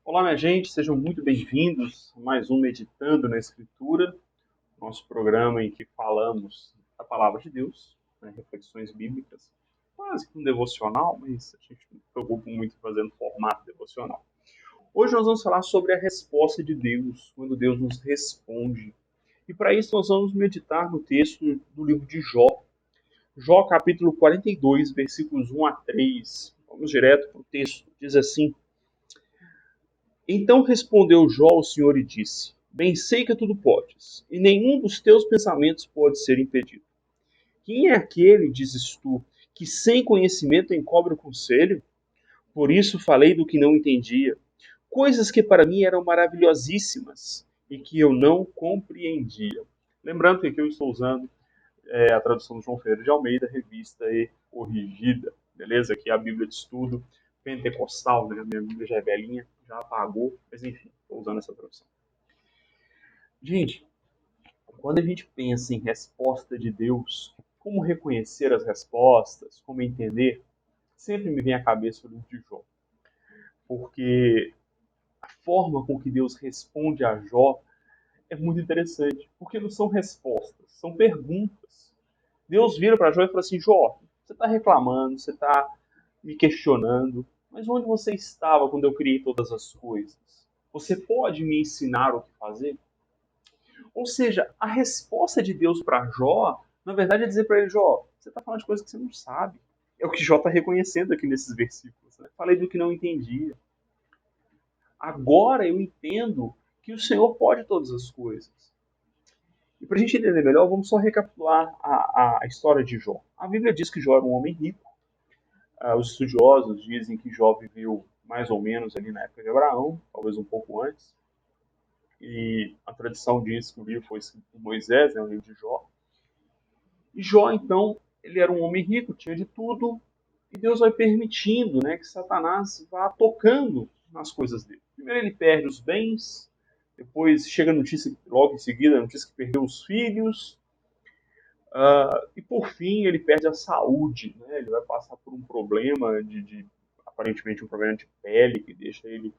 Olá, minha gente, sejam muito bem-vindos a mais um Meditando na Escritura, nosso programa em que falamos da Palavra de Deus, né, reflexões bíblicas, quase que um devocional, mas a gente não se preocupa muito em fazer no formato devocional. Hoje nós vamos falar sobre a resposta de Deus, quando Deus nos responde. E para isso nós vamos meditar no texto do livro de Jó. Jó, capítulo 42, versículos 1 a 3. Vamos direto para o texto. Diz assim: Então respondeu Jó ao Senhor e disse: Bem sei que tudo podes, e nenhum dos teus pensamentos pode ser impedido. Quem é aquele, dizes tu, que sem conhecimento encobre o conselho? Por isso falei do que não entendia, coisas que para mim eram maravilhosíssimas e que eu não compreendia. Lembrando que aqui eu estou usando a tradução de João Ferreira de Almeida, revista e corrigida. Beleza? Aqui é a Bíblia de Estudo Pentecostal, né? A minha Bíblia já é velhinha, já apagou, mas enfim, estou usando essa tradução. Gente, quando a gente pensa em resposta de Deus, como reconhecer as respostas, como entender, sempre me vem à cabeça o livro de Jó. Porque a forma com que Deus responde a Jó é muito interessante, porque não são respostas, são perguntas. Deus vira para Jó e fala assim: Jó, você está reclamando, você está me questionando, mas onde você estava quando eu criei todas as coisas? Você pode me ensinar o que fazer? Ou seja, a resposta de Deus para Jó, na verdade, é dizer para ele: Jó, você está falando de coisas que você não sabe. É o que Jó está reconhecendo aqui nesses versículos. Né? Falei do que não entendia. Agora eu entendo que o Senhor pode todas as coisas. E para a gente entender melhor, vamos só recapitular a história de Jó. A Bíblia diz que Jó era um homem rico. Os estudiosos dizem que Jó viveu mais ou menos ali na época de Abraão, talvez um pouco antes. E a tradição diz que o livro foi escrito por Moisés, né, o livro de Jó. E Jó, então, ele era um homem rico, tinha de tudo, e Deus vai permitindo, né, que Satanás vá tocando nas coisas dele. Primeiro ele perde os bens, depois chega a notícia, logo em seguida, a notícia que perdeu os filhos, e por fim ele perde a saúde, né? Ele vai passar por um problema aparentemente um problema de pele, que deixa ele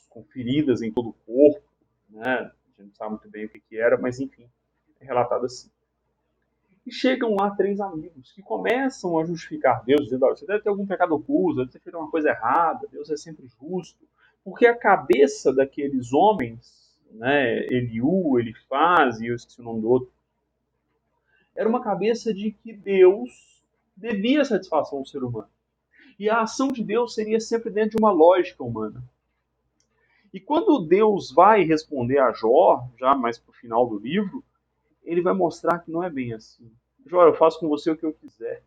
com feridas em todo o corpo, né? A gente não sabe muito bem o que era, mas enfim, é relatado assim. E chegam lá três amigos que começam a justificar Deus, dizendo: olha, você deve ter algum pecado oculto, deve ter feito uma coisa errada, Deus é sempre justo. Porque a cabeça daqueles homens, né, Eliú, Elifaz e eu esqueci o nome do outro, era uma cabeça de que Deus devia satisfação ao ser humano. E a ação de Deus seria sempre dentro de uma lógica humana. E quando Deus vai responder a Jó, já mais para o final do livro, ele vai mostrar que não é bem assim. Jó, eu faço com você o que eu quiser.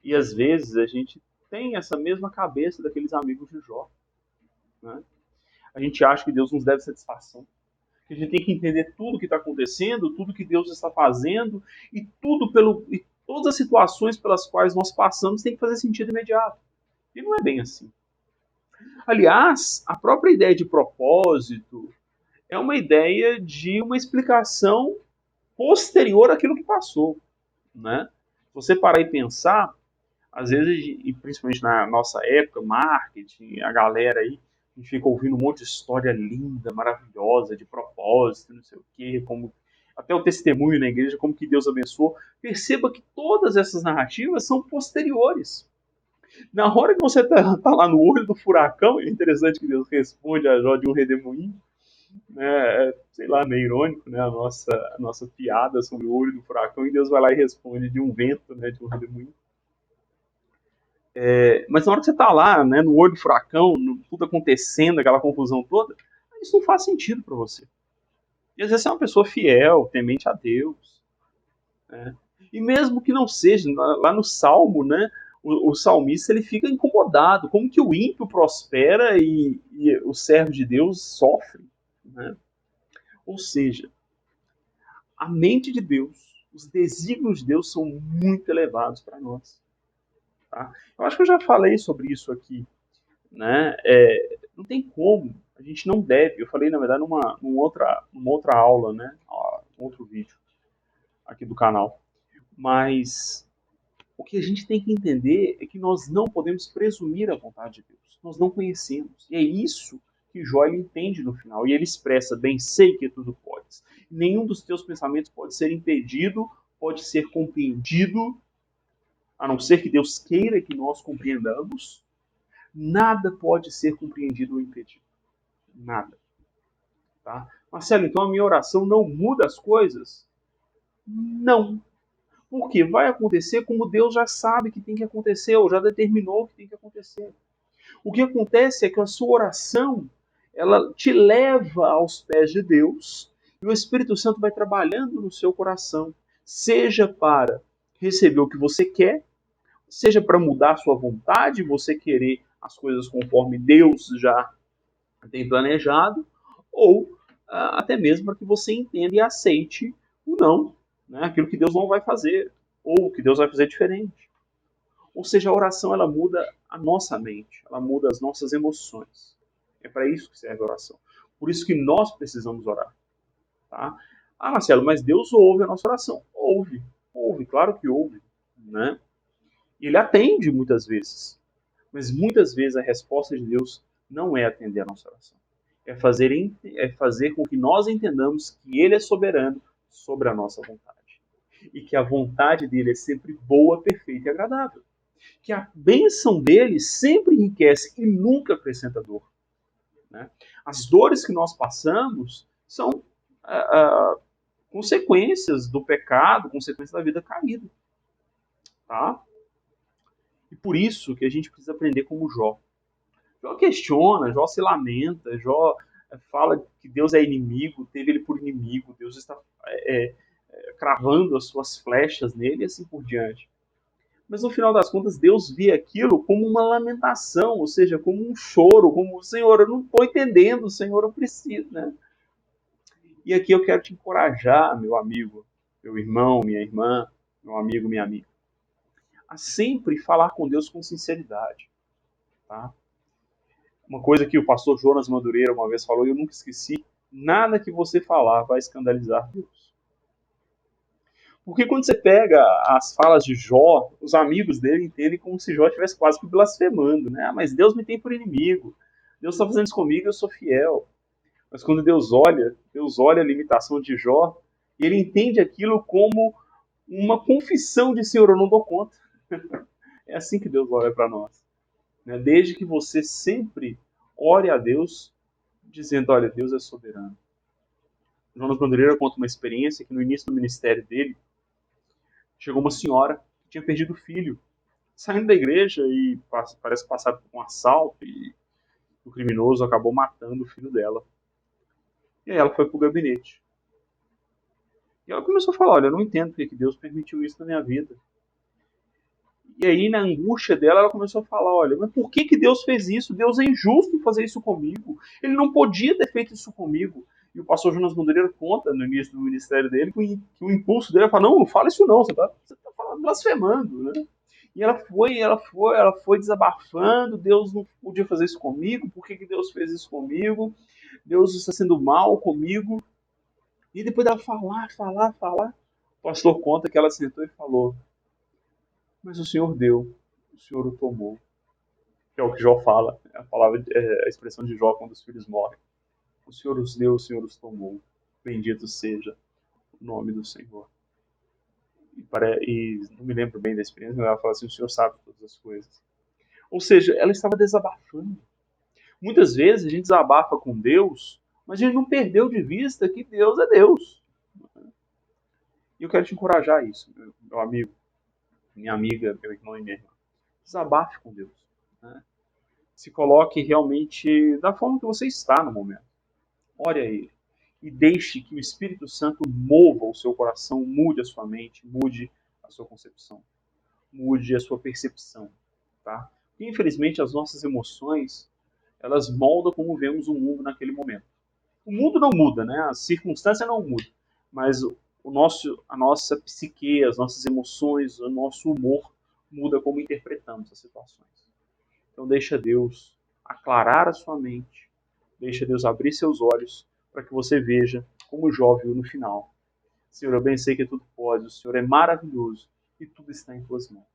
E às vezes a gente tem essa mesma cabeça daqueles amigos de Jó. Né? A gente acha que Deus nos deve satisfação. Que a gente tem que entender tudo o que está acontecendo, tudo que Deus está fazendo e e todas as situações pelas quais nós passamos tem que fazer sentido imediato. E não é bem assim. Aliás, a própria ideia de propósito é uma ideia de uma explicação posterior àquilo que passou. Né? Se você parar e pensar, às vezes, e principalmente na nossa época, marketing, a galera aí, a gente fica ouvindo um monte de história linda, maravilhosa, de propósito, não sei o quê, como até o testemunho na igreja, como que Deus abençoou. Perceba que todas essas narrativas são posteriores. Na hora que você tá lá no olho do furacão, é interessante que Deus responde a Jó de um redemoinho, né? Sei lá, meio irônico, né? A nossa piada sobre o olho do furacão, e Deus vai lá e responde de um vento, né? De um redemoinho. Mas na hora que você está lá, né, no olho do furacão, tudo acontecendo, aquela confusão toda, isso não faz sentido para você. E às vezes você é uma pessoa fiel, temente a Deus. Né? E mesmo que não seja, lá no Salmo, né, o salmista ele fica incomodado. Como que o ímpio prospera e o servo de Deus sofre? Né? Ou seja, a mente de Deus, os desígnios de Deus são muito elevados para nós. Tá? Eu acho que eu já falei sobre isso aqui. Né? Não tem como, a gente não deve. Eu falei, na verdade, numa outra aula, né? Um outro vídeo aqui do canal. Mas O que a gente tem que entender é que nós não podemos presumir a vontade de Deus. Nós não conhecemos. E é isso que Jó entende no final. E ele expressa: bem sei que tudo podes. Nenhum dos teus pensamentos pode ser impedido, pode ser compreendido, a não ser que Deus queira que nós compreendamos. Nada pode ser compreendido ou impedido. Nada. Tá? Marcelo, então a minha oração não muda as coisas? Não. Porque vai acontecer como Deus já sabe que tem que acontecer, ou já determinou que tem que acontecer. O que acontece é que a sua oração, ela te leva aos pés de Deus, e o Espírito Santo vai trabalhando no seu coração, seja para receber o que você quer, seja para mudar a sua vontade, você querer as coisas conforme Deus já tem planejado, ou até mesmo para que você entenda e aceite o não, né? Aquilo que Deus não vai fazer, ou que Deus vai fazer diferente. Ou seja, a oração ela muda a nossa mente, ela muda as nossas emoções. É para isso que serve a oração. Por isso que nós precisamos orar. Tá? Ah, Marcelo, mas Deus ouve a nossa oração. Ouve, claro que ouve. Né? E ele atende muitas vezes. Mas muitas vezes a resposta de Deus não é atender a nossa oração. É fazer com que nós entendamos que Ele é soberano sobre a nossa vontade. E que a vontade dele é sempre boa, perfeita e agradável. Que a bênção dele sempre enriquece e nunca acrescenta dor. Né? As dores que nós passamos são consequências do pecado, consequências da vida caída. Tá? E por isso que a gente precisa aprender como Jó. Jó questiona, Jó se lamenta, Jó fala que Deus é inimigo, teve ele por inimigo, Deus está cravando as suas flechas nele e assim por diante. Mas no final das contas, Deus vê aquilo como uma lamentação, ou seja, como um choro, como, Senhor, eu não estou entendendo, Senhor, eu preciso, né? E aqui eu quero te encorajar, meu amigo, meu irmão, minha irmã, meu amigo, minha amiga, a sempre falar com Deus com sinceridade, tá? Uma coisa que o pastor Jonas Madureira uma vez falou, e eu nunca esqueci: nada que você falar vai escandalizar Deus. Porque quando você pega as falas de Jó, os amigos dele entendem como se Jó estivesse quase que blasfemando, né? Ah, mas Deus me tem por inimigo. Deus está fazendo isso comigo, eu sou fiel. Mas quando Deus olha a limitação de Jó, e ele entende aquilo como uma confissão de: Senhor, eu não dou conta. É assim que Deus olha para nós. Né? Desde que você sempre ore a Deus, dizendo: olha, Deus é soberano. Jonas Bandeira conta uma experiência que no início do ministério dele, chegou uma senhora que tinha perdido o filho, saindo da igreja e parece passar por um assalto, e o criminoso acabou matando o filho dela. E aí ela foi para o gabinete. E ela começou a falar: olha, eu não entendo porque que Deus permitiu isso na minha vida. E aí, na angústia dela, ela começou a falar: olha, mas por que Deus fez isso? Deus é injusto em fazer isso comigo. Ele não podia ter feito isso comigo. E o pastor Jonas Bandeira conta no início do ministério dele que o impulso dele é falar: não fala isso não, você tá blasfemando, né? E ela foi desabafando: Deus não podia fazer isso comigo, por que Deus fez isso comigo? Deus está sendo mal comigo. E depois dela falar, o pastor conta que ela sentou e falou: mas o Senhor deu, o Senhor o tomou. Que é o que Jó fala, a expressão de Jó quando os filhos morrem. O Senhor os deu, o Senhor os tomou. Bendito seja o nome do Senhor. E não me lembro bem da experiência, mas ela fala assim: o Senhor sabe todas as coisas. Ou seja, ela estava desabafando. Muitas vezes a gente desabafa com Deus, mas a gente não perdeu de vista que Deus é Deus. E eu quero te encorajar a isso, meu amigo, minha amiga, meu irmão e minha irmã. Desabafe com Deus. Né? Se coloque realmente da forma que você está no momento. Ore a Ele. E deixe que o Espírito Santo mova o seu coração, mude a sua mente, mude a sua concepção, mude a sua percepção. Tá? E, infelizmente, as nossas emoções, elas moldam como vemos o mundo naquele momento. O mundo não muda, né? A circunstância não muda, mas a nossa psique, as nossas emoções, o nosso humor muda como interpretamos as situações. Então deixa Deus aclarar a sua mente, deixa Deus abrir seus olhos para que você veja como Jó viu no final. Senhor, eu bem sei que tudo pode, o Senhor é maravilhoso e tudo está em tuas mãos.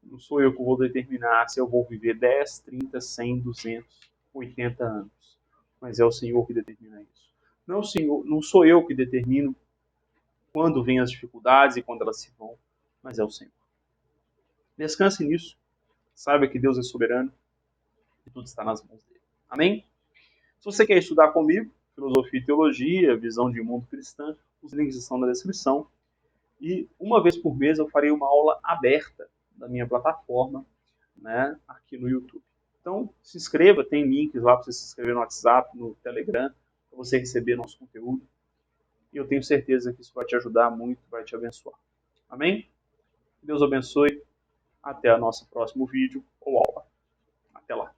Não sou eu que vou determinar se eu vou viver 10, 30, 100, 200, 80 anos. Mas é o Senhor que determina isso. Não, Senhor, não sou eu que determino quando vêm as dificuldades e quando elas se vão, mas é o Senhor. Descanse nisso. Saiba que Deus é soberano e tudo está nas mãos dele. Amém? Se você quer estudar comigo, filosofia e teologia, visão de mundo cristã, os links estão na descrição. E uma vez por mês eu farei uma aula aberta da minha plataforma, né, aqui no YouTube. Então, se inscreva, tem links lá para você se inscrever no WhatsApp, no Telegram, para você receber nosso conteúdo. E eu tenho certeza que isso vai te ajudar muito, vai te abençoar. Amém? Deus abençoe. Até o nosso próximo vídeo ou aula. Até lá.